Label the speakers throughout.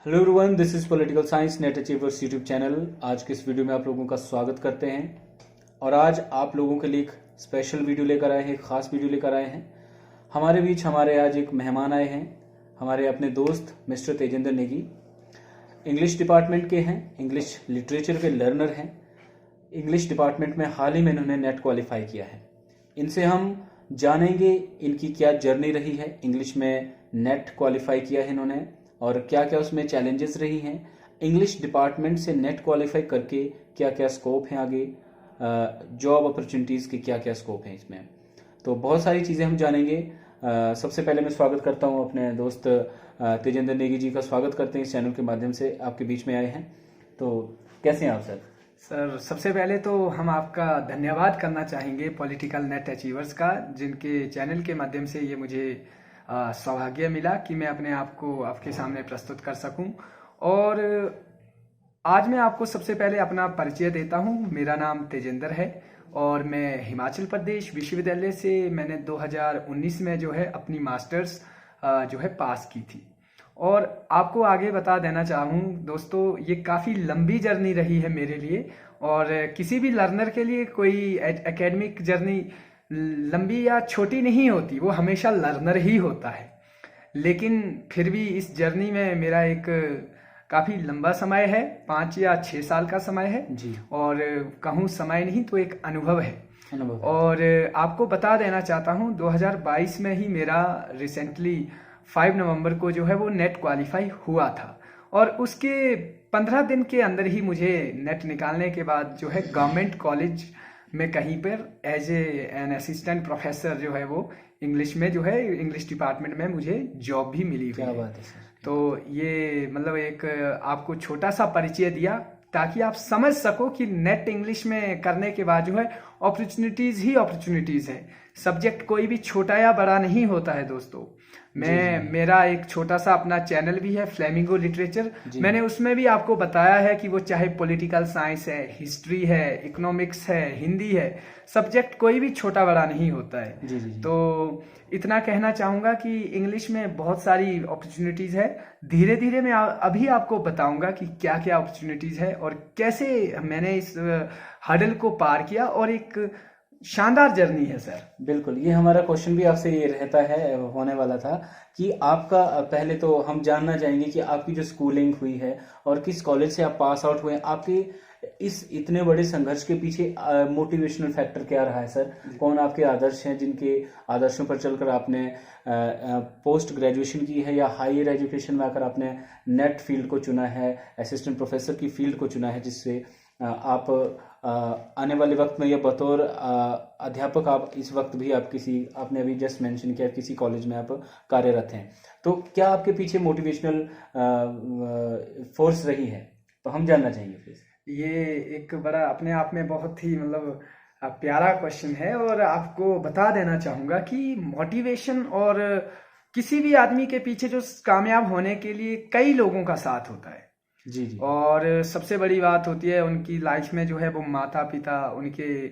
Speaker 1: Hello everyone, this is political science net achievers YouTube channel. आज के इस video में आप लोगों का स्वागत करते हैं और आज आप लोगों के लिए एक स्पेशल वीडियो लेकर आए हैं, एक खास वीडियो लेकर आए हैं। हमारे बीच हमारे आज एक मेहमान आए हैं, हमारे अपने दोस्त mister Tejendra Negi. English department के हैं, इंग्लिश लिटरेचर के लर्नर हैं। इंग्लिश डिपार्टमेंट में हाल ही में इन्होंने नेट क्वालिफाई किया है। इनसे हम जानेंगे इनकी क्या जर्नी रही है, इंग्लिश में नेट क्वालिफाई किया है इन्होंने और क्या क्या उसमें चैलेंजेस रही हैं, इंग्लिश डिपार्टमेंट से नेट क्वालिफाई करके क्या क्या स्कोप हैं आगे, जॉब अपॉर्चुनिटीज़ के क्या क्या स्कोप हैं इसमें। तो बहुत सारी चीज़ें हम जानेंगे। सबसे पहले मैं स्वागत करता हूं अपने दोस्त तेजेंद्र नेगी जी का। स्वागत करते हैं इस चैनल के माध्यम से, आपके बीच में आए हैं। तो कैसे हैं आप सर?
Speaker 2: सर, सबसे पहले तो हम आपका धन्यवाद करना चाहेंगे पॉलिटिकल नेट अचीवर्स का, जिनके चैनल के माध्यम से ये मुझे सौभाग्य मिला कि मैं अपने आप को आपके सामने प्रस्तुत कर सकूं। और आज मैं आपको सबसे पहले अपना परिचय देता हूं। मेरा नाम तेजेंद्र है और मैं हिमाचल प्रदेश विश्वविद्यालय से मैंने 2019 में जो है अपनी मास्टर्स जो है पास की थी। और आपको आगे बता देना चाहूँ दोस्तों, ये काफ़ी लंबी जर्नी रही है मेरे लिए। और किसी भी लर्नर के लिए कोई एकेडमिक जर्नी लंबी या छोटी नहीं होती, वो हमेशा लर्नर ही होता है। लेकिन फिर भी इस जर्नी में मेरा एक काफ़ी लंबा समय है, 5 या 6 साल का समय है
Speaker 1: जी।
Speaker 2: और कहूँ समय नहीं तो एक अनुभव है।
Speaker 1: अनुभव।
Speaker 2: और आपको बता देना चाहता हूँ 2022 में ही मेरा रिसेंटली 5 नवंबर को जो है वो नेट क्वालिफाई हुआ था। और उसके 15 दिन के अंदर ही मुझे नेट निकालने के बाद जो है गवर्नमेंट कॉलेज में कहीं पर एज एन असिस्टेंट प्रोफेसर जो है वो इंग्लिश में जो है इंग्लिश डिपार्टमेंट में मुझे जॉब भी मिली हुई
Speaker 1: क्या
Speaker 2: है।
Speaker 1: बात है सर।
Speaker 2: तो ये मतलब एक आपको छोटा सा परिचय दिया ताकि आप समझ सको कि नेट इंग्लिश में करने के बाद जो है अपॉर्चुनिटीज ही अपॉर्चुनिटीज है। सब्जेक्ट कोई भी छोटा या बड़ा नहीं होता है दोस्तों। मेरा एक छोटा सा अपना चैनल भी है, फ्लेमिंगो लिटरेचर। मैंने उसमें भी आपको बताया है कि वो चाहे पॉलिटिकल साइंस है, हिस्ट्री है, इकोनॉमिक्स है, हिंदी है, सब्जेक्ट कोई भी छोटा बड़ा नहीं होता है।
Speaker 1: जी।
Speaker 2: तो इतना कहना चाहूंगा कि इंग्लिश में बहुत सारी अपॉर्चुनिटीज है। धीरे धीरे मैं अभी आपको बताऊंगा कि क्या क्या अपॉर्चुनिटीज है और कैसे मैंने इस हर्डल को पार किया। और एक शानदार जर्नी है सर।
Speaker 1: बिल्कुल, ये हमारा क्वेश्चन भी आपसे ये रहता है, होने वाला था कि आपका पहले तो हम जानना चाहेंगे कि आपकी जो स्कूलिंग हुई है और किस कॉलेज से आप पास आउट हुए, आपके इस इतने बड़े संघर्ष के पीछे मोटिवेशनल फैक्टर क्या रहा है सर? कौन आपके आदर्श हैं जिनके आदर्शों पर चलकर आपने पोस्ट ग्रेजुएशन की है या हायर एजुकेशन में आकर आपने नेट फील्ड को चुना है, असिस्टेंट प्रोफेसर की फील्ड को चुना है, जिससे आप आने वाले वक्त में या बतौर अध्यापक आप इस वक्त भी आप आपने अभी जस्ट मेंशन किया किसी कॉलेज में आप कार्यरत हैं। तो क्या आपके पीछे मोटिवेशनल फोर्स रही है? तो हम जानना चाहेंगे प्लीज।
Speaker 2: ये एक बड़ा अपने आप में बहुत ही मतलब प्यारा क्वेश्चन है। और आपको बता देना चाहूँगा कि मोटिवेशन और किसी भी आदमी के पीछे जो कामयाब होने के लिए कई लोगों का साथ होता है।
Speaker 1: जी।
Speaker 2: और सबसे बड़ी बात होती है उनकी लाइफ में जो है वो माता पिता, उनके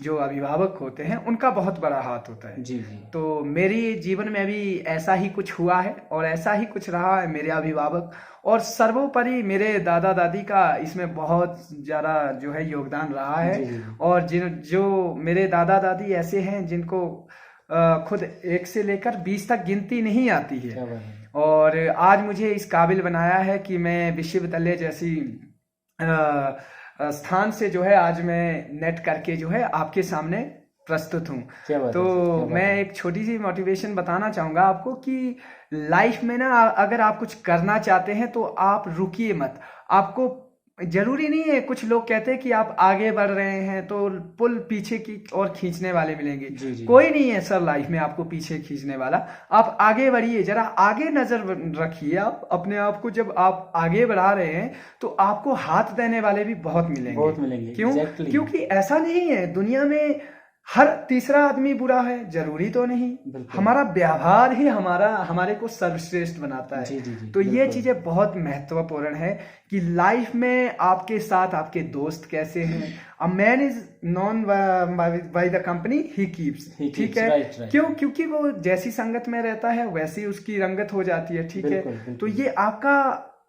Speaker 2: जो अभिभावक होते हैं, उनका बहुत बड़ा हाथ होता है।
Speaker 1: जी।
Speaker 2: तो मेरी जीवन में भी ऐसा ही कुछ हुआ है और ऐसा ही कुछ रहा है। मेरे अभिभावक और सर्वोपरि मेरे दादा दादी का इसमें बहुत ज़्यादा जो है योगदान रहा है।
Speaker 1: जी।
Speaker 2: और जो मेरे दादा दादी ऐसे हैं जिनको खुद 1 से लेकर 20 तक गिनती नहीं आती है। और आज मुझे इस काबिल बनाया है कि मैं विश्वविद्यालय जैसी स्थान से जो है आज मैं नेट करके जो है आपके सामने प्रस्तुत हूँ। तो मैं एक छोटी सी मोटिवेशन बताना चाहूँगा आपको कि लाइफ में ना अगर आप कुछ करना चाहते हैं तो आप रुकिए मत। आपको जरूरी नहीं है, कुछ लोग कहते हैं कि आप आगे बढ़ रहे हैं तो पुल पीछे की ओर खींचने वाले मिलेंगे।
Speaker 1: जी।
Speaker 2: कोई नहीं है सर लाइफ में आपको पीछे खींचने वाला। आप आगे बढ़िए, जरा आगे नजर रखिए। आप अपने आप को जब आप आगे बढ़ा रहे हैं तो आपको हाथ देने वाले भी बहुत मिलेंगे। क्यों? क्योंकि ऐसा नहीं है दुनिया में हर तीसरा आदमी बुरा है, जरूरी तो नहीं। हमारा व्यवहार ही हमारे को सर्वश्रेष्ठ बनाता है।
Speaker 1: जी।
Speaker 2: तो ये चीजें बहुत महत्वपूर्ण है कि लाइफ में आपके साथ आपके दोस्त कैसे हैं। A man is known by the company he keeps. ठीक है,
Speaker 1: right.
Speaker 2: क्यों? क्योंकि वो जैसी संगत में रहता है वैसी उसकी रंगत हो जाती है। ठीक है, तो ये आपका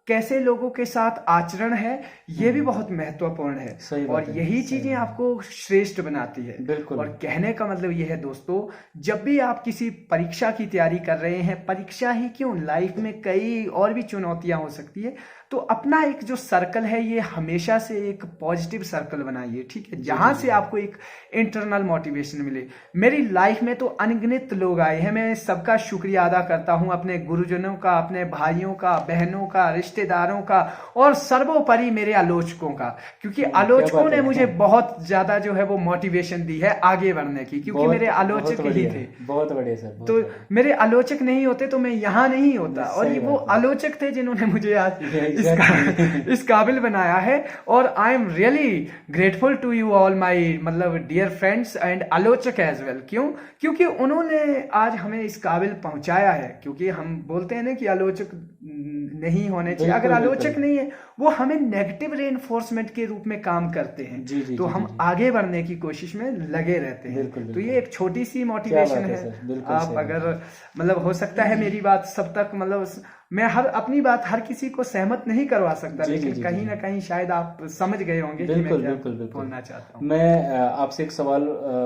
Speaker 2: कैसे लोगों के साथ आचरण है, ये भी बहुत महत्वपूर्ण है।
Speaker 1: सही बात
Speaker 2: और
Speaker 1: है,
Speaker 2: यही
Speaker 1: सही
Speaker 2: चीजें
Speaker 1: बात है।
Speaker 2: आपको श्रेष्ठ बनाती है।
Speaker 1: बिल्कुल।
Speaker 2: और कहने का मतलब ये है दोस्तों, जब भी आप किसी परीक्षा की तैयारी कर रहे हैं, परीक्षा ही क्यों, लाइफ में कई और भी चुनौतियां हो सकती है, तो अपना एक जो सर्कल है ये हमेशा से एक पॉजिटिव सर्कल बनाइए, ठीक है, जहां से आपको एक इंटरनल मोटिवेशन मिले। मेरी लाइफ में तो अनगिनत लोग आए हैं, मैं सबका शुक्रिया अदा करता हूं, अपने गुरुजनों का, अपने भाइयों का, बहनों का, रिश्तेदारों का, और सर्वोपरि मेरे आलोचकों का, क्योंकि आलोचकों ने मुझे बहुत ज्यादा जो है वो मोटिवेशन दी है आगे बढ़ने की, क्योंकि मेरे आलोचक ही थे।
Speaker 1: बहुत बढ़िया सर।
Speaker 2: तो मेरे आलोचक नहीं होते तो मैं यहाँ नहीं होता, और ये वो आलोचक थे जिन्होंने मुझे आज इस काबिल बनाया है। और I am really grateful to you all my मतलब डियर फ्रेंड्स एंड आलोचक एज वेल। क्यों? क्योंकि उन्होंने आज हमें इस काबिल पहुंचाया है। क्योंकि हम बोलते हैं ना कि आलोचक नहीं होने चाहिए, अगर आलोचक नहीं है वो हमें नेगेटिव रेनफोर्समेंट के रूप में काम करते हैं। तो हम आगे बढ़ने की कोशिश में लगे रहते हैं। तो ये एक छोटी सी मोटिवेशन है। आप अगर मतलब हो सकता है मेरी बात सब तक मतलब मैं अपनी बात हर किसी को सहमत नहीं करवा सकता, लेकिन कहीं ना कहीं शायद आप समझ गए होंगे कि मैं क्या बोलना चाहता हूँ।
Speaker 1: मैं आपसे एक सवाल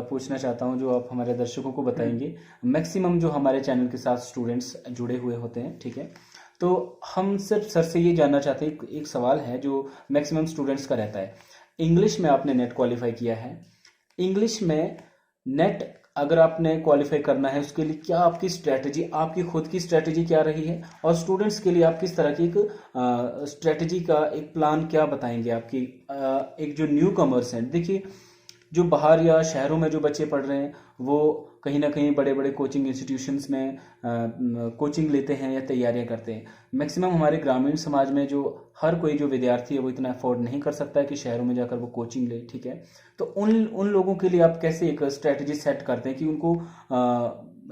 Speaker 1: पूछना चाहता हूँ जो आप हमारे दर्शकों को बताएंगे। मैक्सिमम जो हमारे चैनल के साथ स्टूडेंट्स जुड़े हुए होते हैं, ठीक है, तो हम सिर्फ सर से ये जानना चाहते हैं, एक सवाल है जो मैक्सिमम स्टूडेंट्स का रहता है। इंग्लिश में आपने नेट क्वालिफाई किया है, इंग्लिश में नेट अगर आपने क्वालिफाई करना है उसके लिए क्या आपकी स्ट्रेटजी, आपकी खुद की स्ट्रेटजी क्या रही है, और स्टूडेंट्स के लिए आप किस तरह की एक स्ट्रेटजी का एक प्लान क्या बताएंगे आपकी एक जो न्यू कमर्स हैं। देखिए जो बाहर या शहरों में जो बच्चे पढ़ रहे हैं वो कहीं ना कहीं बड़े बड़े कोचिंग इंस्टीट्यूशंस में कोचिंग लेते हैं या तैयारियां करते हैं। मैक्सिमम हमारे ग्रामीण समाज में जो हर कोई जो विद्यार्थी है वो इतना अफोर्ड नहीं कर सकता है कि शहरों में जाकर वो कोचिंग ले, ठीक है। तो उन लोगों के लिए आप कैसे एक स्ट्रेटजी सेट करते हैं कि उनको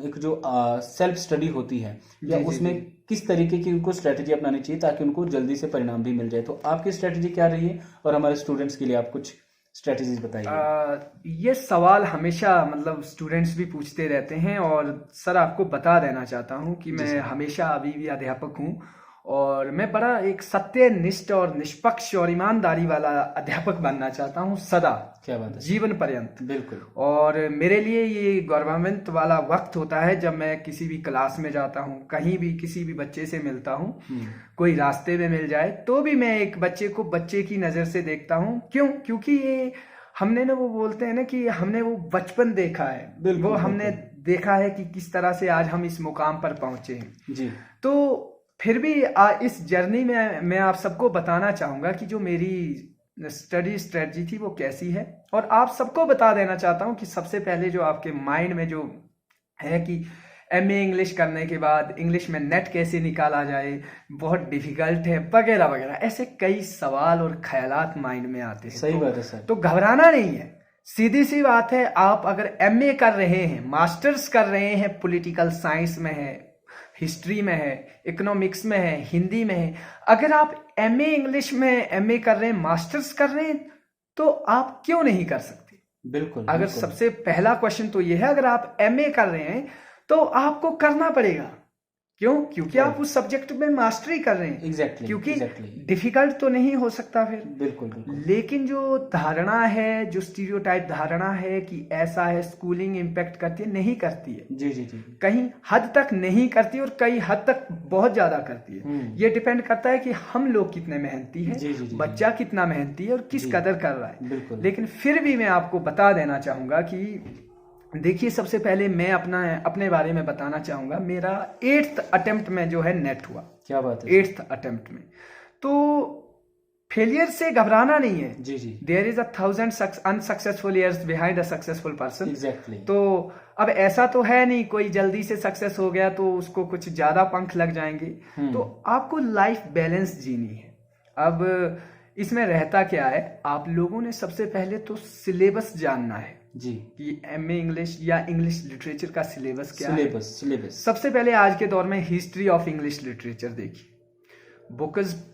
Speaker 1: एक जो सेल्फ स्टडी होती है या उसमें किस तरीके की उनको स्ट्रेटजी अपनानी चाहिए ताकि उनको जल्दी से परिणाम भी मिल जाए। तो आपकी स्ट्रेटजी क्या रही है और हमारे स्टूडेंट्स के लिए आप कुछ स्ट्रेटजीज बताइए।
Speaker 2: ये सवाल हमेशा मतलब स्टूडेंट्स भी पूछते रहते हैं, और सर आपको बता देना चाहता हूँ कि मैं हमेशा अभी भी अध्यापक हूँ, और मैं बड़ा एक सत्यनिष्ठ और निष्पक्ष और ईमानदारी वाला अध्यापक बनना चाहता हूँ सदा।
Speaker 1: क्या बात है, जीवन पर्यंत। बिल्कुल।
Speaker 2: और मेरे लिए ये गौरवान्वित वाला वक्त होता है जब मैं किसी भी क्लास में जाता हूँ, कहीं भी किसी भी बच्चे से मिलता हूँ, कोई रास्ते में मिल जाए तो भी मैं एक बच्चे को बच्चे की नजर से देखता हूँ। क्यों? क्योंकि ये हमने ना वो बोलते हैं ना कि हमने वो बचपन देखा है, वो हमने देखा है कि किस तरह से आज हम इस मुकाम पर पहुंचे हैं जी। तो फिर भी इस जर्नी में मैं आप सबको बताना चाहूंगा कि जो मेरी स्टडी स्ट्रेटजी थी वो कैसी है, और आप सबको बता देना चाहता हूं कि सबसे पहले जो आपके माइंड में जो है कि एमए इंग्लिश करने के बाद इंग्लिश में नेट कैसे निकाला जाए, बहुत डिफिकल्ट है वगैरह वगैरह, ऐसे कई सवाल और ख्यालात माइंड में आते हैं।
Speaker 1: सही बात है सर।
Speaker 2: तो घबराना नहीं है, सीधी सी बात है। आप अगर एमए कर रहे हैं, मास्टर्स कर रहे हैं, पॉलिटिकल साइंस में है, हिस्ट्री में है, इकोनॉमिक्स में है, हिंदी में है, अगर आप एमए इंग्लिश में एमए कर रहे हैं, मास्टर्स कर रहे हैं, तो आप क्यों नहीं कर सकते?
Speaker 1: बिल्कुल।
Speaker 2: अगर सबसे पहला क्वेश्चन तो ये है, अगर आप एमए कर रहे हैं तो आपको करना पड़ेगा। क्यों? क्योंकि आप उस सब्जेक्ट में मास्टरी कर रहे हैं।
Speaker 1: एग्जैक्टली।
Speaker 2: क्योंकि डिफिकल्ट तो नहीं हो सकता फिर।
Speaker 1: बिल्कुल।
Speaker 2: लेकिन जो धारणा है, जो स्टीरियोटाइप धारणा है कि ऐसा है, स्कूलिंग इम्पैक्ट करती है, नहीं करती है।
Speaker 1: जी।
Speaker 2: कहीं हद तक नहीं करती और कई हद तक बहुत ज्यादा करती है। ये डिपेंड करता है कि हम लोग कितने मेहनती हैं, बच्चा कितना मेहनती है और किस कदर कर रहा है। लेकिन फिर भी मैं आपको बता देना चाहूंगा कि देखिए, सबसे पहले मैं अपने बारे में बताना चाहूंगा। मेरा 8th अटेम्प्ट में जो है नेट हुआ। क्या बात है? 8th अटेम्प्ट में। तो फेलियर से घबराना नहीं है जी। There is 1000 unsuccessful years behind a successful person.
Speaker 1: Exactly.
Speaker 2: तो अब ऐसा तो है नहीं कोई जल्दी से सक्सेस हो गया तो उसको कुछ ज्यादा पंख लग जाएंगे। तो आपको लाइफ बैलेंस जीनी है। अब इसमें रहता क्या है, आप लोगों ने सबसे पहले तो सिलेबस जानना है जी, कि एमए इंग्लिश या इंग्लिश लिटरेचर का सिलेबस क्या है। सिलेबस सबसे पहले आज के दौर में हिस्ट्री ऑफ इंग्लिश लिटरेचर देखिए,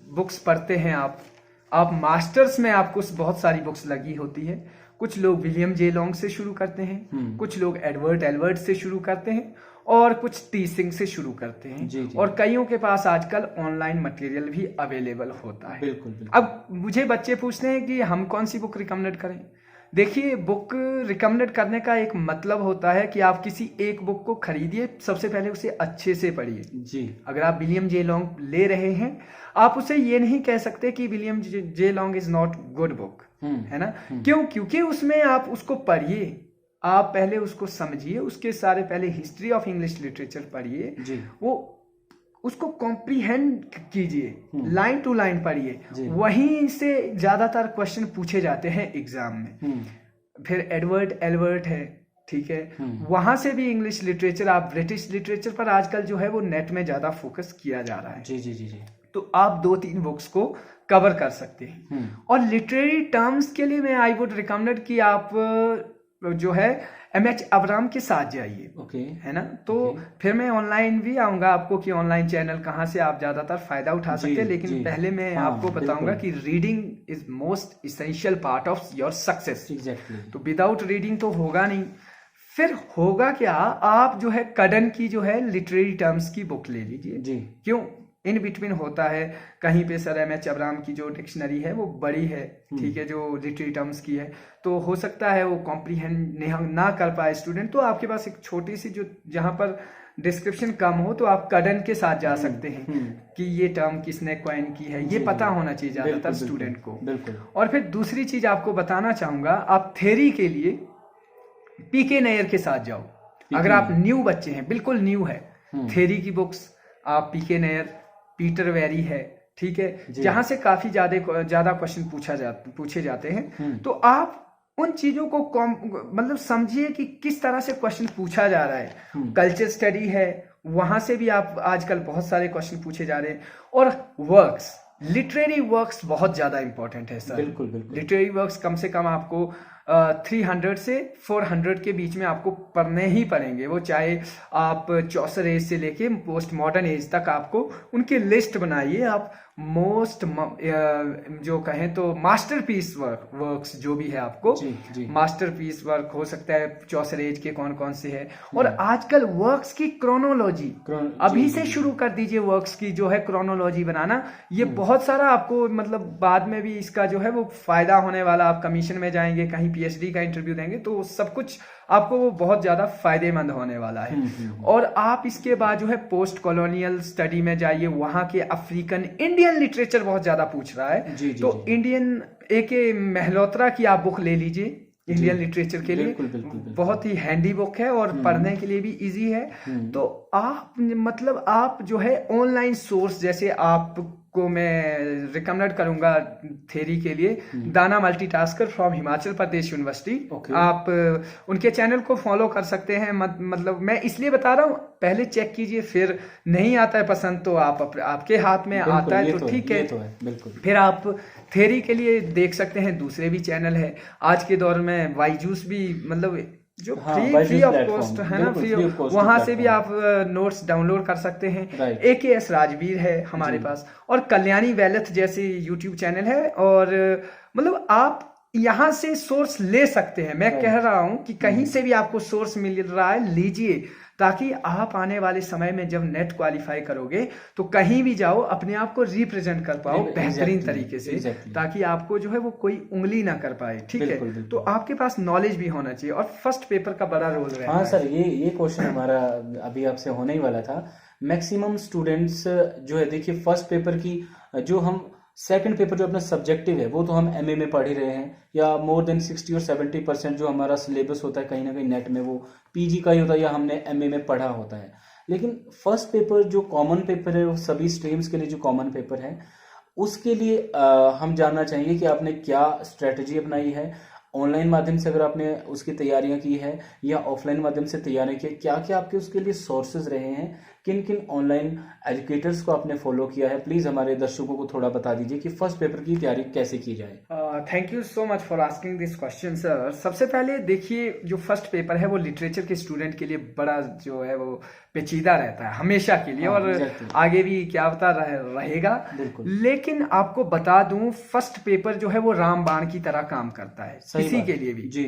Speaker 2: बुक्स पढ़ते हैं आप मास्टर्स में आपको बहुत सारी बुक्स लगी होती है। कुछ लोग विलियम जे लॉन्ग से शुरू करते हैं, कुछ लोग एडवर्ड एल्बर्ट से शुरू करते हैं, और कुछ टीचिंग से शुरू करते हैं।
Speaker 1: जी, जी।
Speaker 2: और कईयों के पास आजकल ऑनलाइन मटेरियल भी अवेलेबल होता है।
Speaker 1: बिल्कुल बिल्कुल।
Speaker 2: अब मुझे बच्चे पूछते हैं कि हम कौन सी बुक रिकमेंड करें। देखिए, बुक रिकमेंड करने का एक मतलब होता है कि आप किसी एक बुक को खरीदिए, सबसे पहले उसे अच्छे से पढ़िए।
Speaker 1: जी।
Speaker 2: अगर आप विलियम जे लॉन्ग ले रहे हैं, आप उसे ये नहीं कह सकते कि William J long is not good book, है ना। क्यों? क्योंकि उसमें आप उसको पढ़िए, आप पहले उसको समझिए, उसके सारे पहले हिस्ट्री ऑफ इंग्लिश लिटरेचर पढ़िए, वो उसको कॉम्प्रीहेंड कीजिए, लाइन टू लाइन पढ़िए। वहीं से ज्यादातर क्वेश्चन पूछे जाते हैं एग्जाम में। फिर एडवर्ड है, ठीक है, वहां से भी इंग्लिश लिटरेचर, आप ब्रिटिश लिटरेचर पर आजकल जो है वो नेट में ज्यादा फोकस किया जा रहा है।
Speaker 1: जी जी जी जी।
Speaker 2: तो आप 2-3 बुक्स को कवर कर सकते हैं। और लिटरेरी टर्म्स के लिए मैं आई वुड रिकमेंड कि आप जो है MH अब्राम के साथ जाइए, है ना। तो फिर मैं ऑनलाइन भी आऊंगा आपको कि ऑनलाइन चैनल कहाँ से आप ज्यादातर फायदा उठा सकते हैं। लेकिन पहले मैं आपको बताऊंगा कि reading is most essential part of your success. तो विदाउट रीडिंग तो होगा नहीं। फिर होगा क्या, आप जो है कड़न की जो है लिटरेरी टर्म्स की बुक ले लीजिए। क्यों? इन बिटवीन होता है कहीं पे सर MH अब्राम की जो डिक्शनरी है वो बड़ी है, ठीक है, जो लिटरेरी टर्म्स की है, तो हो सकता है वो कॉम्प्रीहेंड ना कर पाए स्टूडेंट। तो आपके पास एक छोटी सी जो जहां पर डिस्क्रिप्शन कम हो, तो आप कड़न के साथ जा सकते हैं कि ये टर्म किसने कॉइन की है, ये पता होना चाहिए ज्यादातर स्टूडेंट को। और फिर दूसरी चीज आपको बताना चाहूंगा, आप थ्योरी के लिए PK नैयर के साथ जाओ। अगर आप न्यू बच्चे हैं, बिल्कुल न्यू है, थ्योरी की बुक्स आप PK नैयर, पीटर वेरी है, ठीक है, जहां से काफी ज्यादा क्वेश्चन पूछे जाते हैं। तो आप उन चीजों को मतलब समझिए कि किस तरह से क्वेश्चन पूछा जा रहा है। कल्चर स्टडी है, वहां से भी आप आजकल बहुत सारे क्वेश्चन पूछे जा रहे हैं। और वर्क्स, लिटरेरी वर्क्स बहुत ज्यादा इंपॉर्टेंट है सर। बिल्कुल। लिटरेरी वर्क्स कम से कम आपको 300 से 400 के बीच में आपको पढ़ने ही पड़ेंगे। वो चाहे आप चौसर एज से लेके पोस्ट मॉडर्न एज तक आपको उनकी लिस्ट बनाइए। आप मोस्ट जो कहें तो मास्टरपीस वर्क्स जो भी है आपको, मास्टरपीस वर्क हो सकता है चौसर एज के कौन कौन से है। और आजकल वर्क्स की क्रोनोलॉजी अभी से शुरू कर दीजिए, वर्क्स की जो है क्रोनोलॉजी बनाना। ये बहुत सारा आपको मतलब बाद में भी इसका जो है वो फायदा होने वाला। आप कमीशन में जाएंगे, कहीं PhD का इंटरव्यू देंगे, तो सब कुछ आपको वो बहुत ज्यादा फायदेमंद होने वाला है। और आप इसके बाद जो है पोस्ट कॉलोनियल स्टडी में जाइए, वहां के अफ्रीकन इंडियन लिटरेचर बहुत ज्यादा पूछ रहा है। तो इंडियन AK मेहलोत्रा की आप बुक ले लीजिए इंडियन लिटरेचर के लिए। बहुत ही हैंडी बुक है और पढ़ने के लिए भी इजी है। तो आप मतलब आप जो है ऑनलाइन सोर्स, जैसे आपको मैं रिकमेंड करूंगा थ्योरी के लिए दाना multitasker from Himachal Pradesh university. आप उनके चैनल को फॉलो कर सकते हैं। मतलब मैं इसलिए बता रहा हूँ, पहले चेक कीजिए, फिर नहीं आता है पसंद तो आपके हाथ में आता है तो ठीक है। फिर आप थ्योरी के लिए देख सकते हैं, दूसरे भी चैनल है आज के दौर में। वाईजूस भी मतलब जो फ्री ऑफ कॉस्ट है ना, फ्री, वहां से भी आप नोट्स डाउनलोड कर सकते हैं। AKS राजवीर है हमारे पास, और कल्याणी वेलथ जैसे YouTube चैनल है। और मतलब आप यहां से सोर्स ले सकते हैं। मैं कह रहा हूं कि कहीं से भी आपको सोर्स मिल रहा है, लीजिए, ताकि आप आने वाले समय में जब नेट क्वालिफाई करोगे तो कहीं भी जाओ अपने आप को रिप्रेजेंट कर पाओ बेहतरीन तरीके से, ताकि आपको जो है वो कोई उंगली ना कर पाए, ठीक है। तो आपके पास नॉलेज भी होना चाहिए, और फर्स्ट पेपर का बड़ा रोल है।
Speaker 1: हाँ सर, ये क्वेश्चन हमारा अभी आपसे होने ही वाला था। मैक्सिमम स्टूडेंट्स जो है, देखिए फर्स्ट पेपर की जो हम सेकंड पेपर जो अपना सब्जेक्टिव है वो तो हम MA में पढ़ ही रहे हैं, या मोर देन 60 और 70% जो हमारा सिलेबस होता है कहीं ना कहीं नेट में वो PG का ही होता है, या हमने MA में पढ़ा होता है। लेकिन फर्स्ट पेपर जो कॉमन पेपर है, वो सभी स्ट्रीम्स के लिए जो कॉमन पेपर है, उसके लिए हम जानना चाहेंगे कि आपने क्या स्ट्रेटजी अपनाई है। ऑनलाइन माध्यम से अगर आपने उसकी तैयारियां की है या ऑफलाइन माध्यम से तैयारियां की, क्या क्या आपके उसके लिए सोर्सेज रहे हैं, किन किन ऑनलाइन एजुकेटर्स को आपने फॉलो किया है, प्लीज हमारे दर्शकों को थोड़ा बता दीजिए कि फर्स्ट पेपर की तैयारी कैसे की जाए।
Speaker 2: Thank you so much for asking this question sir. सबसे पहले देखिए, जो फर्स्ट पेपर है वो लिटरेचर के स्टूडेंट के लिए बड़ा जो है वो पेचीदा रहता है हमेशा के लिए, और आगे भी क्या बता रहेगा। लेकिन आपको बता दूं, फर्स्ट पेपर जो है वो रामबाण की तरह काम करता है किसी के लिए भी। जी।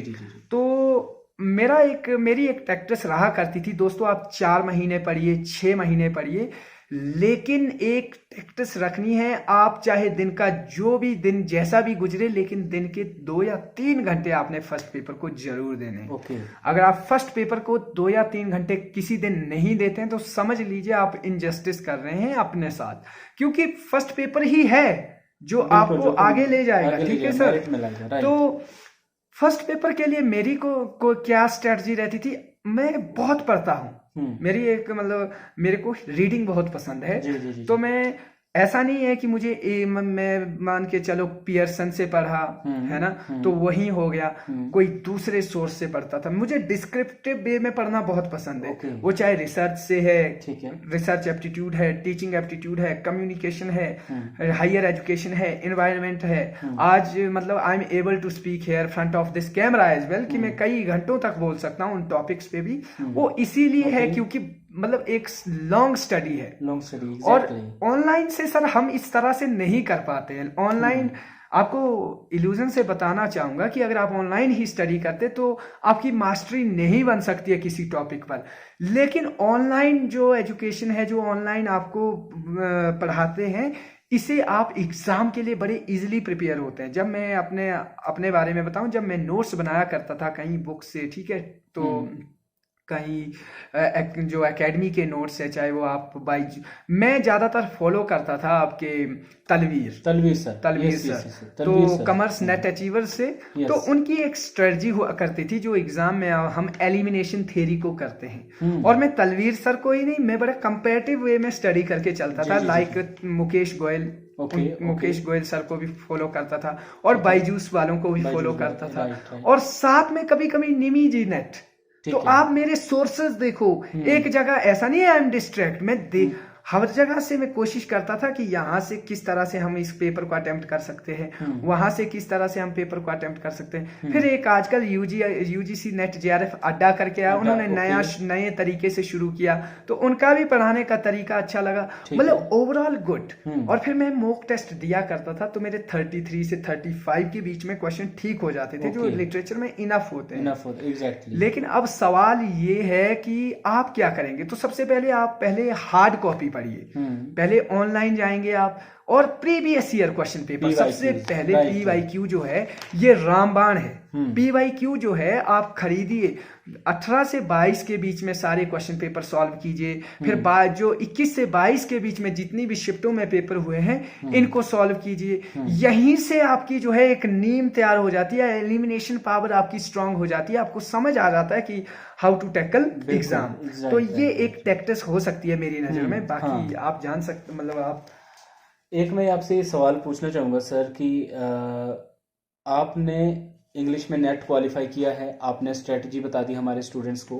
Speaker 2: तो मेरी एक प्रैक्टिस रहा करती थी दोस्तों, आप 4 महीने पढ़िए, 6 महीने पढ़िए, लेकिन एक प्रैक्टिस रखनी है। आप चाहे दिन का जो भी दिन जैसा भी गुजरे, लेकिन दिन के 2 या 3 घंटे आपने फर्स्ट पेपर को जरूर देने। अगर आप फर्स्ट पेपर को 2 या 3 घंटे किसी दिन नहीं देते हैं तो समझ लीजिए आप इनजस्टिस कर रहे हैं अपने साथ, क्योंकि फर्स्ट पेपर ही है जो आपको आगे ले जाएगा। ठीक है सर, तो फर्स्ट पेपर के लिए मेरी को क्या स्ट्रेटजी रहती थी, मैं बहुत पढ़ता हूँ, मेरी एक मतलब मेरे को रीडिंग बहुत पसंद है। जी। तो मैं ऐसा नहीं है कि मुझे मैं मान के चलो पियर्सन से पढ़ा है ना, तो वही हो गया, कोई दूसरे सोर्स से पढ़ता था। मुझे डिस्क्रिप्टिव वे में पढ़ना बहुत पसंद है, वो चाहे रिसर्च से है, रिसर्च एप्टीट्यूड है, टीचिंग एप्टीट्यूड है, कम्युनिकेशन है, हायर एजुकेशन है, एनवायरनमेंट है। आज मतलब I am able to speak here front of this camera as well, कि मैं कई घंटों तक बोल सकता हूँ उन टॉपिक्स पे भी। वो इसीलिए है क्योंकि मतलब एक लॉन्ग स्टडी है, और ऑनलाइन से सर हम इस तरह से नहीं कर पाते हैं। ऑनलाइन आपको इल्यूजन से बताना चाहूंगा कि अगर आप ऑनलाइन ही स्टडी करते तो आपकी मास्टरी नहीं बन सकती है किसी टॉपिक पर, लेकिन ऑनलाइन जो एजुकेशन है, जो ऑनलाइन आपको पढ़ाते हैं, इसे आप एग्जाम के लिए बड़े इजीली प्रिपेयर होते हैं। जब मैं अपने बारे में बताऊं, जब मैं नोट्स बनाया करता था कहीं बुक से, ठीक है, तो कहीं जो एकेडमी के नोट्स है, चाहे वो आप मैं ज्यादातर फॉलो करता था आपके तलवीर सर, तो कॉमर्स नेट अचीवर से। तो उनकी एक स्ट्रेटजी हुआ करती थी जो एग्जाम में हम एलिमिनेशन थ्योरी को करते हैं, और मैं तलवीर सर को ही नहीं, मैं बड़ा कंपैरेटिव वे में स्टडी करके चलता था। लाइक मुकेश गोयल सर को भी फॉलो करता था, और बायजूस वालों को भी फॉलो करता था, और साथ में कभी कभी निमी जी नेट। तो आप मेरे सोर्सेज देखो, एक जगह ऐसा नहीं है आई एम डिस्ट्रैक्ट, मैं हर जगह से मैं कोशिश करता था कि यहाँ से किस तरह से हम इस पेपर को अटेम्प्ट कर सकते हैं, वहां से किस तरह से हम पेपर को अटेम्प्ट कर सकते हैं। फिर एक आजकल यूजीसी नेट जेआरएफ अड्डा करके आया, उन्होंने नए तरीके से शुरू किया, तो उनका भी पढ़ाने का तरीका अच्छा लगा, मतलब ओवरऑल गुड। और फिर मैं मॉक टेस्ट दिया करता था, तो मेरे 33 से 35 के बीच में क्वेश्चन ठीक हो जाते थे, जो लिटरेचर में इनफ होते हैं। लेकिन अब सवाल ये है कि आप क्या करेंगे। तो सबसे पहले आप हार्ड कॉपी पढ़िए, पहले ऑनलाइन जाएंगे आप, और प्रीवियस ईयर क्वेश्चन पेपर सबसे पहले। पीवाईक्यू जो है ये रामबाण है, पीवाईक्यू जो है आप खरीदिए, 18 से 22 के बीच में सारे क्वेश्चन पेपर सॉल्व कीजिए, फिर जो 21 से 22 के बीच में जितनी भी शिफ्टों में पेपर हुए हैं इनको सॉल्व कीजिए। यहीं से आपकी जो है एक नींव तैयार हो जाती है, एलिमिनेशन पावर आपकी स्ट्रांग हो जाती है, आपको समझ आ जाता है कि हाउ टू टैकल एग्जाम। तो ये एक टैक्टिस हो सकती है मेरी नजर में। बाकी आप जान सकते, मतलब आप
Speaker 1: एक मैं आपसे ये सवाल पूछना चाहूँगा सर कि आपने इंग्लिश में नेट क्वालिफाई किया है, आपने स्ट्रेटजी बता दी हमारे स्टूडेंट्स को,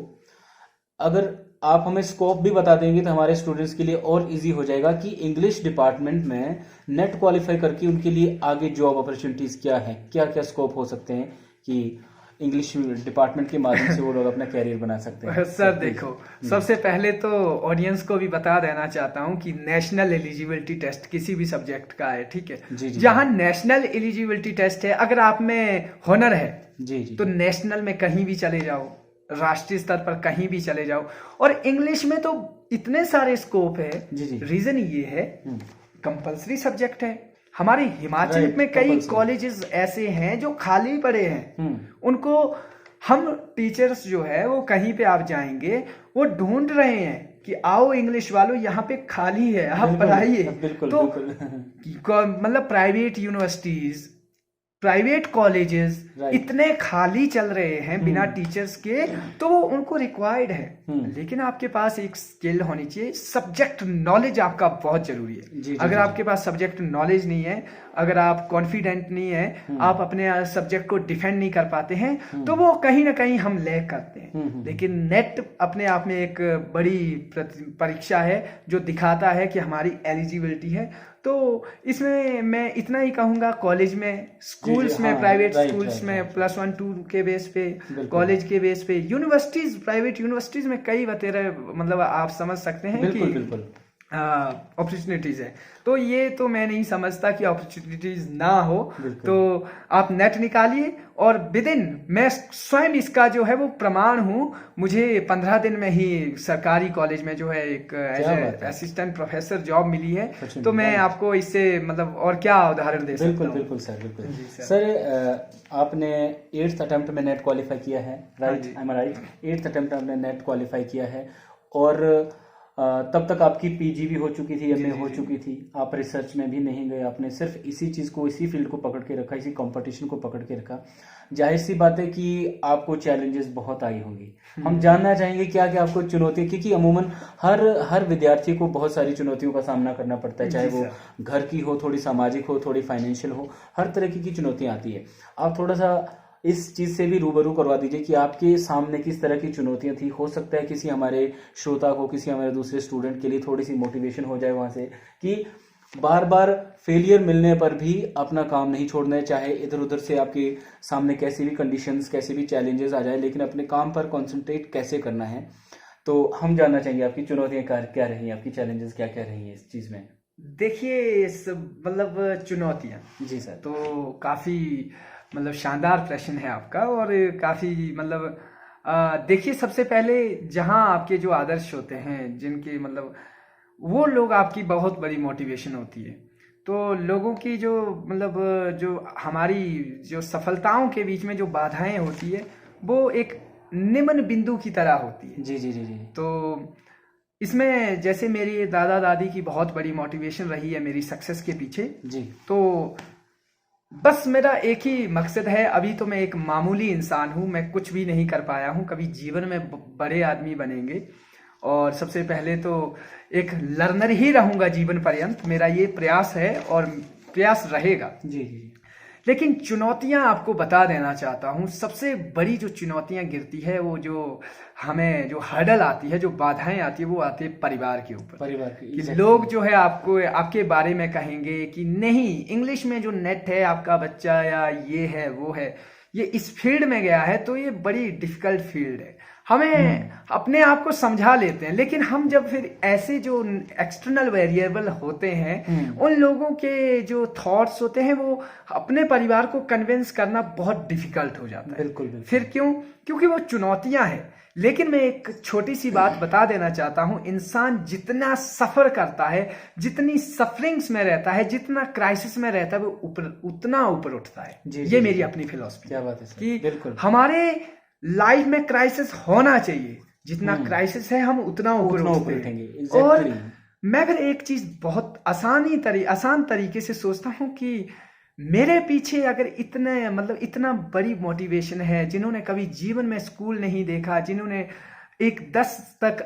Speaker 1: अगर आप हमें स्कोप भी बता देंगे तो हमारे स्टूडेंट्स के लिए और इजी हो जाएगा कि इंग्लिश डिपार्टमेंट में नेट क्वालिफाई करके उनके लिए आगे जॉब अपॉर्चुनिटीज़ क्या हैं, क्या क्या स्कोप हो सकते हैं कि इंग्लिश डिपार्टमेंट के माध्यम से वो लोग अपना कैरियर बना सकते हैं।
Speaker 2: सर देखो, सबसे पहले तो ऑडियंस को भी बता देना चाहता हूं कि नेशनल एलिजिबिलिटी टेस्ट किसी भी सब्जेक्ट का है, ठीक है। जहां नेशनल एलिजिबिलिटी टेस्ट है, अगर आप में हुनर है तो नेशनल में कहीं भी चले जाओ, राष्ट्रीय स्तर पर कहीं भी चले जाओ। और इंग्लिश में तो इतने सारे स्कोप है। रीजन ये है कंपल्सरी सब्जेक्ट है। हमारे हिमाचल में कई कॉलेजेस ऐसे हैं जो खाली पड़े हैं, उनको हम टीचर्स जो है वो कहीं पे आप जाएंगे वो ढूंढ रहे हैं कि आओ इंग्लिश वालों यहाँ पे खाली है, आप पढ़ाइए। तो मतलब प्राइवेट यूनिवर्सिटीज, प्राइवेट कॉलेजेस इतने खाली चल रहे हैं बिना टीचर्स के, तो वो उनको रिक्वायर्ड है। लेकिन आपके पास एक स्किल होनी चाहिए, सब्जेक्ट नॉलेज आपका बहुत जरूरी है। अगर आपके पास सब्जेक्ट नॉलेज नहीं है, अगर आप कॉन्फिडेंट नहीं है, आप अपने सब्जेक्ट को डिफेंड नहीं कर पाते हैं, तो वो कहीं ना कहीं हम लैग करते हैं। लेकिन नेट अपने आप में एक बड़ी परीक्षा है जो दिखाता है कि हमारी एलिजिबिलिटी है। तो इसमें मैं इतना ही कहूंगा, कॉलेज में, स्कूल्स में, प्राइवेट स्कूल्स में +1 2 के बेस पे, कॉलेज के बेस पे, यूनिवर्सिटीज, प्राइवेट यूनिवर्सिटीज में कई बतेरे, मतलब आप समझ सकते हैं कि अपॉर्चुनिटीज है। तो ये तो मैं नहीं समझता कि अपॉर्चुनिटीज ना हो। तो आप नेट निकालिए और विदिन, मैं स्वयं इसका जो है वो प्रमाण हूँ। मुझे 15 दिन में ही सरकारी कॉलेज में जो है एक एज असिस्टेंट प्रोफेसर जॉब मिली है। तो मैं आपको इससे मतलब और क्या उदाहरण दे सकता हूँ।
Speaker 1: बिल्कुल सर, बिल्कुल सर। आपने 8th अटेम्प्ट में नेट क्वालिफाई किया है, right? I am right? 8th attempt आपने नेट क्वालिफाई किया है और तब तक आपकी पीजी भी हो चुकी थी, एमए हो चुकी थी। आप रिसर्च में भी नहीं गए, आपने सिर्फ इसी चीज़ को, इसी फील्ड को पकड़ के रखा, इसी कंपटीशन को पकड़ के रखा। जाहिर सी बात है कि आपको चैलेंजेस बहुत आई होंगी। हम जानना चाहेंगे क्या क्या आपको चुनौती, क्योंकि अमूमन हर विद्यार्थी को बहुत सारी चुनौतियों का सामना करना पड़ता है, चाहे वो घर की हो, थोड़ी सामाजिक हो, थोड़ी फाइनेंशियल हो, हर तरह की चुनौतियाँ आती है। आप थोड़ा सा इस चीज से भी रूबरू करवा दीजिए कि आपके सामने किस तरह की चुनौतियां थी। हो सकता है किसी हमारे श्रोता को, किसी हमारे दूसरे स्टूडेंट के लिए थोड़ी सी मोटिवेशन हो जाए वहां से, कि बार बार फेलियर मिलने पर भी अपना काम नहीं छोड़ना है, चाहे इधर उधर से आपके सामने कैसी भी कंडीशंस, कैसे भी चैलेंजेस आ जाए, लेकिन अपने काम पर कॉन्सेंट्रेट कैसे करना है। तो हम जानना चाहेंगे आपकी चुनौतियां क्या रही, आपकी चैलेंजेस क्या क्या रही है इस चीज में।
Speaker 2: देखिए, इस मतलब चुनौतियां,
Speaker 1: जी सर,
Speaker 2: तो काफी मतलब शानदार प्रश्न है आपका और काफी मतलब देखिए, सबसे पहले जहां आपके जो आदर्श होते हैं, जिनके मतलब वो लोग आपकी बहुत बड़ी मोटिवेशन होती है। तो लोगों की जो मतलब जो हमारी जो सफलताओं के बीच में जो बाधाएं होती है, वो एक निम्न बिंदु की तरह होती है।
Speaker 1: जी जी जी जी।
Speaker 2: तो इसमें जैसे मेरी दादा दादी की बहुत बड़ी मोटिवेशन रही है मेरी सक्सेस के पीछे
Speaker 1: जी।
Speaker 2: तो बस मेरा एक ही मकसद है। अभी तो मैं एक मामूली इंसान हूँ, मैं कुछ भी नहीं कर पाया हूँ। कभी जीवन में बड़े आदमी बनेंगे और सबसे पहले तो एक लर्नर ही रहूंगा जीवन पर्यंत, मेरा ये प्रयास है और प्रयास रहेगा।
Speaker 1: जी जी।
Speaker 2: लेकिन चुनौतियां आपको बता देना चाहता हूँ, सबसे बड़ी जो चुनौतियां गिरती है, वो जो हमें जो हर्डल आती है, जो बाधाएं आती है, वो आती है परिवार के ऊपर।
Speaker 1: परिवार
Speaker 2: कि लोग जो है आपको आपके बारे में कहेंगे कि नहीं, इंग्लिश में जो नेट है आपका बच्चा, या ये है वो है, ये इस फील्ड में गया है तो ये बड़ी डिफिकल्ट फील्ड है। हमें अपने आप को समझा लेते हैं, लेकिन हम जब फिर ऐसे जो एक्सटर्नल वेरिएबल होते हैं, उन लोगों के जो थॉट्स होते हैं, वो अपने परिवार को कन्विंस करना बहुत डिफिकल्ट हो जाता है।
Speaker 1: बिल्कुल।
Speaker 2: फिर क्यों? क्योंकि वो चुनौतियां हैं। लेकिन मैं एक छोटी सी बात बता देना चाहता हूं, इंसान जितना सफर करता है, जितनी सफरिंग्स में रहता है, जितना क्राइसिस में रहता है, वो उतना ऊपर उठता है। ये मेरी अपनी फिलॉसफी।
Speaker 1: क्या बात है सर।
Speaker 2: कि
Speaker 1: बिल्कुल।
Speaker 2: हमारे लाइफ में क्राइसिस होना चाहिए, जितना क्राइसिस है हम उतना ऊपर उठेंगे। और मैं फिर एक चीज बहुत आसान तरीके से सोचता हूं कि मेरे पीछे अगर इतना बड़ी मोटिवेशन है, जिन्होंने कभी जीवन में स्कूल नहीं देखा, जिन्होंने 1-10 तक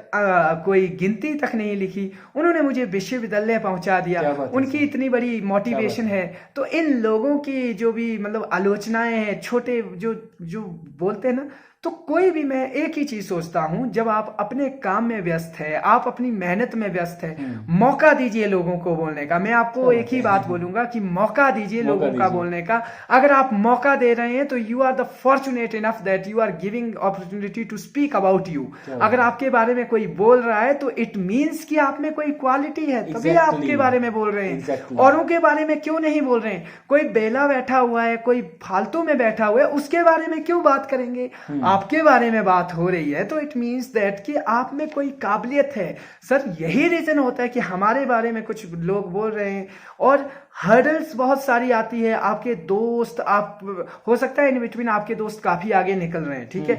Speaker 2: कोई गिनती तक नहीं लिखी, उन्होंने मुझे विश्वविद्यालय पहुंचा दिया, उनकी इतनी बड़ी मोटिवेशन है। तो इन लोगों की जो भी मतलब आलोचनाएं हैं, छोटे जो बोलते हैं ना, तो कोई भी, मैं एक ही चीज सोचता हूं, जब आप अपने काम में व्यस्त है, आप अपनी मेहनत में व्यस्त है, मौका दीजिए लोगों को बोलने का। मैं आपको एक ही बात बोलूंगा कि मौका दीजिए लोगों का बोलने का। अगर आप मौका दे रहे हैं तो you are the fortunate enough that you are giving opportunity to speak about you. अगर आपके बारे में कोई बोल रहा है तो इट मीन्स कि आप में कोई क्वालिटी है, तभी आपके बारे में बोल रहे हैं। औरों के बारे में क्यों नहीं बोल रहे हैं? कोई बेला बैठा हुआ है, कोई फालतू में बैठा हुआ है, उसके बारे में क्यों बात करेंगे? आपके बारे में बात हो रही है तो इट मीन्स दैट कि आप में कोई काबिलियत है। सर, यही रीजन होता है कि हमारे बारे में कुछ लोग बोल रहे हैं। और हर्डल्स बहुत सारी आती है। आपके दोस्त, आप हो सकता है इन बिटवीन आपके दोस्त काफी आगे निकल रहे हैं, ठीक है,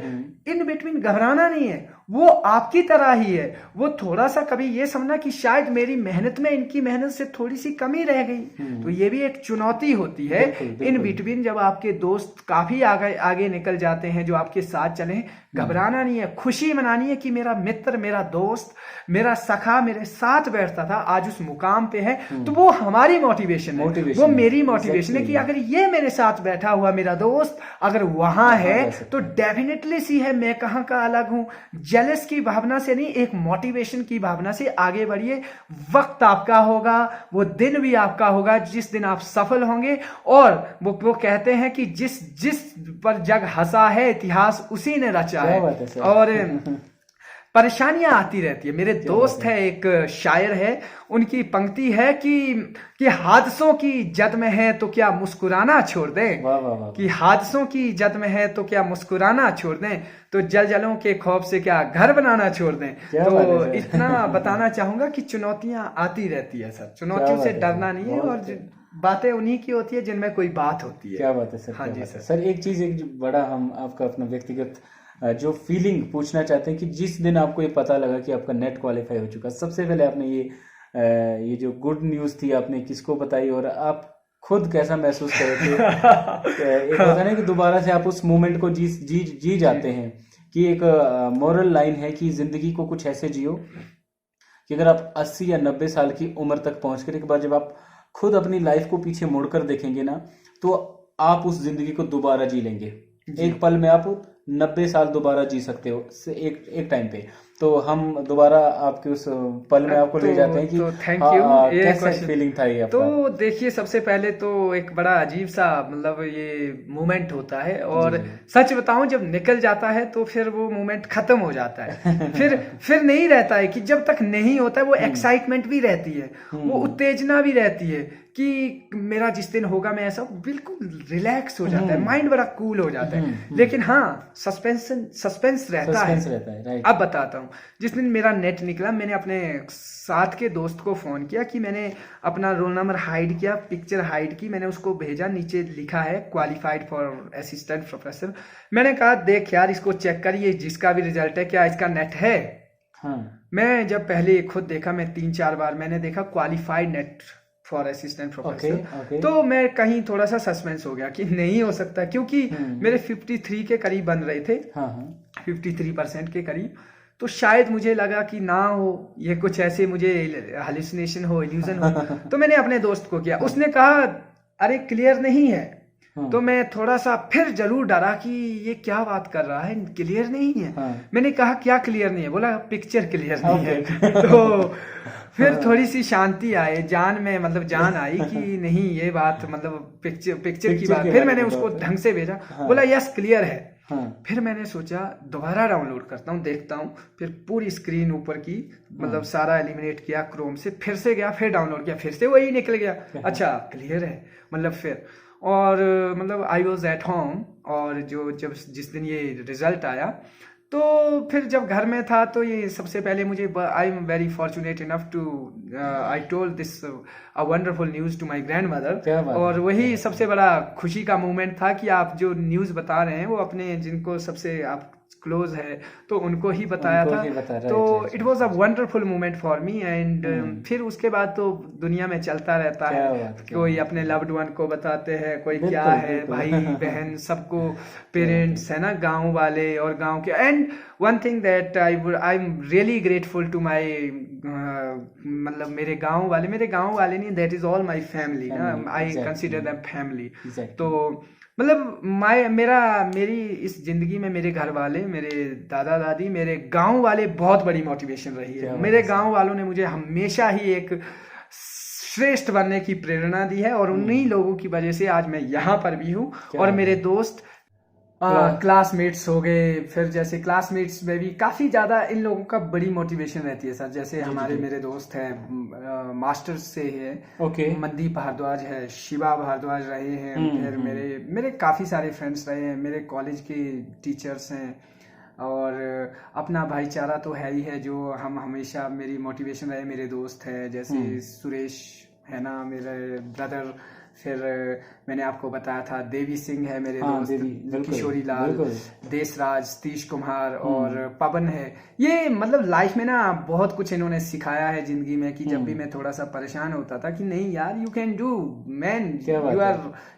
Speaker 2: इन बिटवीन घबराना नहीं है, वो आपकी तरह ही है। वो थोड़ा सा कभी ये समझना कि शायद मेरी मेहनत में इनकी मेहनत से थोड़ी सी कमी रह गई, तो ये भी एक चुनौती होती है। इन बिटवीन जब आपके दोस्त काफी आगे निकल जाते हैं, जो आपके साथ चले, घबराना नहीं है, खुशी मनानी है कि मेरा मित्र, मेरा दोस्त, मेरा सखा मेरे साथ बैठता था, आज उस मुकाम पे है। तो वो हमारी मोटिवेशन है, वो मेरी मोटिवेशन है कि अगर ये मेरे साथ बैठा हुआ मेरा दोस्त अगर वहां है तो डेफिनेटली सी है मैं कहां का अलग हूं। जेलस की भावना से नहीं, एक मोटिवेशन की भावना से आगे बढ़िए। वक्त आपका होगा, वो दिन भी आपका होगा जिस दिन आप सफल होंगे। और वो कहते हैं कि जिस पर जग हंसा है, इतिहास उसी ने रचा है। और परेशानियां आती रहती है। मेरे दोस्त है, एक शायर है, उनकी पंक्ति है कि हादसों की जद में है तो क्या मुस्कुराना छोड़ दें।
Speaker 1: वाह वाह वाह।
Speaker 2: कि हादसों की जद में है तो क्या मुस्कुराना छोड़ दें, तो जलजलों के खौफ से क्या घर बनाना छोड़ दें। तो इतना बताना चाहूंगा कि चुनौतियां आती रहती है सर, चुनौतियों से डरना नहीं है, और बातें उन्हीं की होती है जिनमें कोई बात होती है।
Speaker 1: क्या बात है सर।
Speaker 2: हाँ जी सर।
Speaker 1: सर एक चीज, एक बड़ा हम आपका अपना व्यक्तिगत जो फीलिंग पूछना चाहते हैं कि जिस दिन आपको ये पता लगा कि आपका नेट क्वालिफाई हो चुका, सबसे पहले आपने ये जो गुड न्यूज़ थी आपने किसको बताई और आप खुद कैसा महसूस कर रहे थे? एक होता है ना कि दोबारा से आप उस मोमेंट को जी जाते हैं कि एक मॉरल लाइन है कि जिंदगी को कुछ ऐसे जियो कि अगर आप 80 या 90 साल की उम्र तक पहुंच कर एक बार जब आप खुद अपनी लाइफ को पीछे मुड़कर देखेंगे ना, तो आप उस जिंदगी को दोबारा जी लेंगे। एक पल में आप 90 साल दोबारा जी सकते हो एक टाइम पे। तो हम दोबारा आपके उस पल में आपको ले जाते हैं कि
Speaker 2: थैंक यू।
Speaker 1: कैसा फीलिंग था ये आपका?
Speaker 2: तो देखिए, सबसे पहले तो एक बड़ा अजीब सा मतलब ये मोमेंट होता है, और सच बताऊं जब निकल जाता है तो फिर वो मोमेंट खत्म हो जाता है। फिर नहीं रहता है कि जब तक नहीं होता है वो एक्साइटमेंट भी रहती है, वो उत्तेजना भी रहती है कि मेरा जिस दिन होगा मैं ऐसा बिल्कुल रिलैक्स हो जाता है, माइंड बड़ा कूल हो जाता है। लेकिन हाँ, सस्पेंस रहता है।
Speaker 1: राइट।
Speaker 2: अब बताता हूँ, जिस दिन मेरा नेट निकला, मैंने अपने साथ के दोस्त को फोन किया कि मैंने अपना रोल नंबर हाइड किया, पिक्चर हाइड की, मैंने उसको भेजा, नीचे लिखा है क्वालिफाइड फॉर असिस्टेंट प्रोफेसर। मैंने कहा देख यार, इसको चेक कर, ये जिसका भी रिजल्ट है क्या इसका नेट है?
Speaker 1: हाँ।
Speaker 2: मैं जब पहले खुद देखा, मैं 3-4 बार मैंने देखा qualified net for assistant professor. तो मैं कहीं थोड़ा सा सस्पेंस हो गया कि नहीं हो सकता, क्योंकि मेरे 53 के करीब बन रहे थे। 53% के करीब। तो शायद मुझे लगा कि ना हो, ये कुछ ऐसे मुझे हेलुसिनेशन हो, इल्यूजन हो। तो मैंने अपने दोस्त को किया, उसने कहा अरे क्लियर नहीं है। तो मैं थोड़ा सा फिर जरूर डरा कि ये क्या बात कर रहा है, क्लियर नहीं है। मैंने कहा क्या क्लियर नहीं है? बोला पिक्चर क्लियर नहीं है। तो फिर थोड़ी सी शांति आई जान में, मतलब जान आई कि नहीं ये बात मतलब पिक्चर की बात। फिर मैंने उसको ढंग से भेजा, बोला यस क्लियर है। फिर मैंने सोचा दोबारा डाउनलोड करता हूँ, देखता हूँ। फिर पूरी स्क्रीन ऊपर की, मतलब सारा एलिमिनेट किया क्रोम से, फिर से गया, फिर डाउनलोड किया, फिर से वही निकल गया। अच्छा क्लियर है, मतलब फिर और मतलब आई वॉज एट होम, और जिस दिन ये रिजल्ट आया, तो फिर जब घर में था तो ये सबसे पहले मुझे, I am very fortunate enough to I told this a wonderful news to my grandmother. और वही सबसे बड़ा खुशी का मोमेंट था कि आप जो न्यूज बता रहे हैं वो अपने जिनको सबसे आप क्लोज है तो उनको ही बताया था। तो it was a wonderful moment for me. And फिर उसके बाद तो दुनिया में चलता रहता है, कोई अपने लव्ड वन को बताते हैं, कोई क्या है, भाई बहन सबको, पेरेंट्स है ना, गांव वाले और गांव के। And one thing that I am really grateful to my, मतलब मेरे गांव वाले नहीं, that is all my family, I consider them family. तो मतलब मेरी इस जिंदगी में मेरे घर वाले, मेरे दादा दादी, मेरे गांव वाले बहुत बड़ी मोटिवेशन रही है। मेरे गांव वालों ने मुझे हमेशा ही एक श्रेष्ठ बनने की प्रेरणा दी है, और उन्हीं लोगों की वजह से आज मैं यहाँ पर भी हूँ। और मेरे दोस्त क्लासमेट्स हो गए, फिर जैसे क्लासमेट्स में भी काफी ज्यादा इन लोगों का बड़ी मोटिवेशन रहती है सर। जैसे मेरे दोस्त हैं मास्टर्स से है, मनदीप भारद्वाज है, शिवा भारद्वाज रहे हैं, फिर मेरे काफी सारे फ्रेंड्स रहे हैं, मेरे कॉलेज के टीचर्स हैं, और अपना भाईचारा तो है ही है जो हम हमेशा मेरी मोटिवेशन रहे। मेरे दोस्त है जैसे सुरेश है ना, मेरे ब्रदर, फिर मैंने आपको बताया था देवी सिंह है मेरे दोस्त, किशोरी लाल, देशराज, सतीश कुमार और पवन है। ये मतलब लाइफ में ना बहुत कुछ इन्होंने सिखाया है जिंदगी में, कि जब भी मैं थोड़ा सा परेशान होता था कि नहीं यार, you can do man,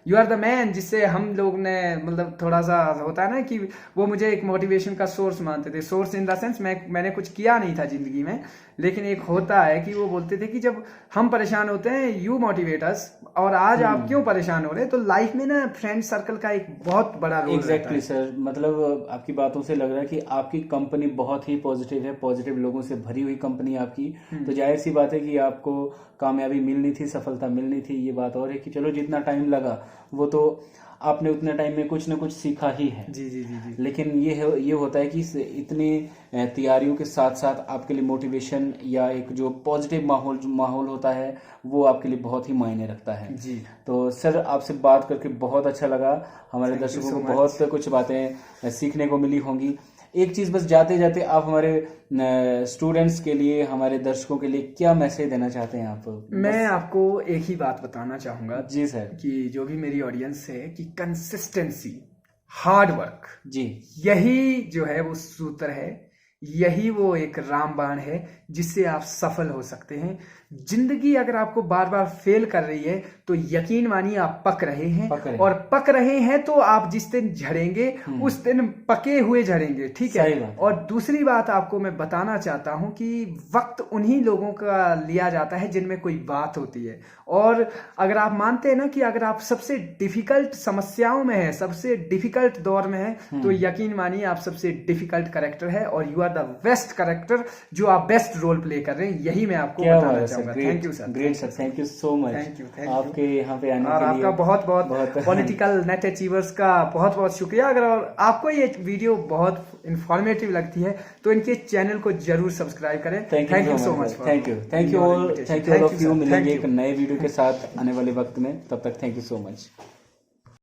Speaker 2: you are the man, जिससे हम लोग ने मतलब थोड़ा सा होता है ना कि वो मुझे एक मोटिवेशन का सोर्स मानते थे। सोर्स इन द सेंस मैंने कुछ किया नहीं था जिंदगी में, लेकिन एक होता है कि वो बोलते थे कि जब हम परेशान होते हैं यू मोटिवेट अस, और आज आप क्यों परेशान हो रहे हैं। तो लाइफ में ना फ्रेंड सर्कल का एक बहुत बड़ा रोल
Speaker 1: एग्जैक्टली सर, मतलब आपकी बातों से लग रहा है कि आपकी कंपनी बहुत ही पॉजिटिव है, पॉजिटिव लोगों से भरी हुई कंपनी आपकी। तो जाहिर सी बात है कि आपको कामयाबी मिलनी थी, सफलता मिलनी थी। ये बात और है कि चलो जितना टाइम लगा वो तो आपने उतने टाइम में कुछ ना कुछ सीखा ही है।
Speaker 2: जी जी जी जी।
Speaker 1: लेकिन ये होता है कि इतनी तैयारियों के साथ साथ आपके लिए मोटिवेशन या एक जो पॉजिटिव माहौल होता है वो आपके लिए बहुत ही मायने रखता है।
Speaker 2: जी।
Speaker 1: तो सर आपसे बात करके बहुत अच्छा लगा। हमारे
Speaker 2: Thank you
Speaker 1: दर्शकों
Speaker 2: so
Speaker 1: को
Speaker 2: much.
Speaker 1: बहुत कुछ बातें सीखने को मिली होंगी। एक चीज बस जाते जाते आप हमारे स्टूडेंट्स के लिए, हमारे दर्शकों के लिए क्या मैसेज देना चाहते हैं आप?
Speaker 2: मैं आपको एक ही बात बताना चाहूंगा
Speaker 1: जी सर।
Speaker 2: कि जो भी मेरी ऑडियंस है कि कंसिस्टेंसी, हार्ड वर्क,
Speaker 1: जी,
Speaker 2: यही जो है वो सूत्र है, यही वो एक रामबाण है जिससे आप सफल हो सकते हैं। जिंदगी अगर आपको बार बार फेल कर रही है तो यकीन मानिए आप पक रहे हैं, और पक रहे हैं तो आप जिस दिन झड़ेंगे उस दिन पके हुए झड़ेंगे, ठीक है। और दूसरी बात आपको मैं बताना चाहता हूं कि वक्त उन्हीं लोगों का लिया जाता है जिनमें कोई बात होती है। और अगर आप मानते हैं ना कि अगर आप सबसे डिफिकल्ट समस्याओं में है, सबसे डिफिकल्ट दौर में है, तो यकीन मानिए आप सबसे डिफिकल्ट कैरेक्टर है और you are the best character, जो आप बेस्ट रोल प्ले कर रहे हैं। यही मैं आपको बताना चाहूंगा। Thank you sir.
Speaker 1: Great sir, thank you so much.
Speaker 2: Thank you
Speaker 1: आपके यहाँ पे आने
Speaker 2: और
Speaker 1: के लिए
Speaker 2: आपका बहुत बहुत पॉलिटिकल नेट अचीवर्स का बहुत बहुत शुक्रिया। अगर आपको ये वीडियो बहुत इंफॉर्मेटिव लगती है तो इनके चैनल को जरूर सब्सक्राइब करें। Thank you so much.
Speaker 1: Thank you all of you. मिलेंगे एक नए वीडियो के साथ आने वाले वक्त में, तब तक थैंक यू सो मच।